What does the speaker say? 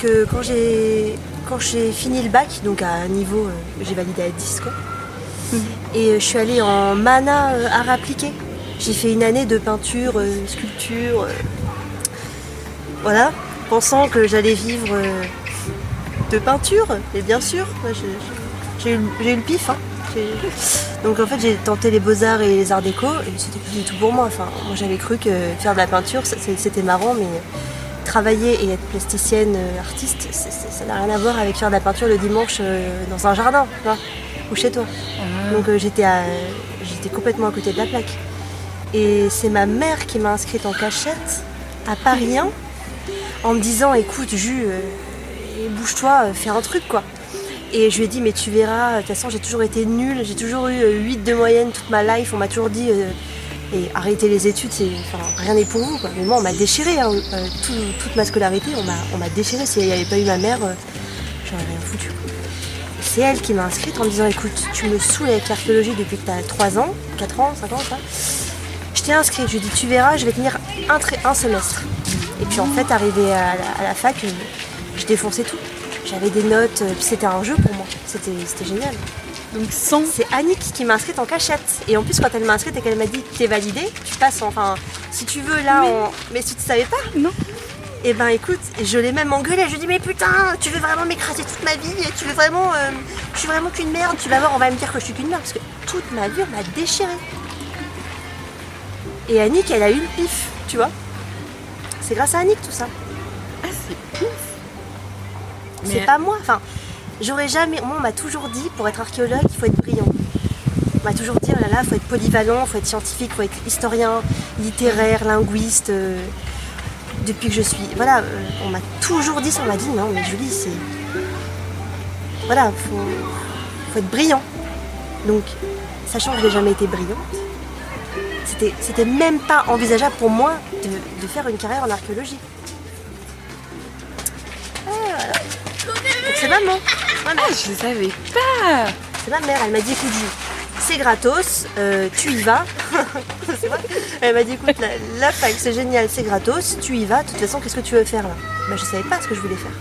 que quand j'ai fini le bac, donc à un niveau, j'ai validé à 10 quoi. Et je suis allée en mana art appliqué. J'ai fait une année de peinture, sculpture, voilà, pensant que j'allais vivre de peinture. Et bien sûr, j'ai eu le pif. Hein. Donc en fait j'ai tenté les beaux-arts et les arts déco et c'était plus du tout pour moi. Enfin, moi j'avais cru que faire de la peinture c'était marrant, mais travailler et être plasticienne, artiste, ça n'a rien à voir avec faire de la peinture le dimanche dans un jardin, tu vois, ou chez toi. Donc j'étais complètement à côté de la plaque. Et c'est ma mère qui m'a inscrite en cachette à Paris 1 en me disant écoute Jus, bouge-toi, fais un truc quoi. Et je lui ai dit mais tu verras, de toute façon j'ai toujours été nulle, j'ai toujours eu 8 de moyenne toute ma life, on m'a toujours dit et arrêter les études, rien n'est pour vous quoi. Mais moi on m'a déchiré, hein. Toute ma scolarité on m'a déchiré, s'il n'y avait pas eu ma mère, j'aurais rien foutu. C'est elle qui m'a inscrite en me disant écoute tu me saoules avec l'archéologie depuis que tu as 3 ans, 4 ans, 5 ans ça. Je t'ai inscrite, je lui ai dit tu verras, je vais tenir un semestre. Et puis en fait arrivé à la fac, je défonçais tout. J'avais des notes, puis c'était un jeu pour moi, c'était génial. Donc c'est Annick qui m'a inscrite en cachette. Et en plus quand elle m'a inscrite et qu'elle m'a dit t'es validée, tu passes enfin si tu veux là mais si tu savais pas. Non. Et ben écoute, je l'ai même engueulée, je lui ai dit mais putain, tu veux vraiment m'écraser toute ma vie, tu veux vraiment je suis vraiment qu'une merde, tu vas voir, on va me dire que je suis qu'une merde parce que toute ma vie on m'a déchirée. Et Annick elle a eu le pif, tu vois. C'est grâce à Annick tout ça. Ah c'est ouf. C'est pas moi, enfin, j'aurais jamais... Moi, on m'a toujours dit, pour être archéologue, il faut être brillant. On m'a toujours dit, oh là là, il faut être polyvalent, il faut être scientifique, il faut être historien, littéraire, linguiste. Depuis que je suis... Voilà, on m'a toujours dit ça, on m'a dit, non, mais Julie, c'est... Voilà, faut être brillant. Donc, sachant que je n'ai jamais été brillante, c'était même pas envisageable pour moi de faire une carrière en archéologie. Voilà. C'est maman. Ah, je ne savais pas. C'est ma mère, elle m'a dit écoute Jules, c'est gratos, tu y vas. C'est vrai. Elle m'a dit écoute la fac c'est génial, c'est gratos, tu y vas, de toute façon qu'est-ce que tu veux faire là? Je savais pas ce que je voulais faire.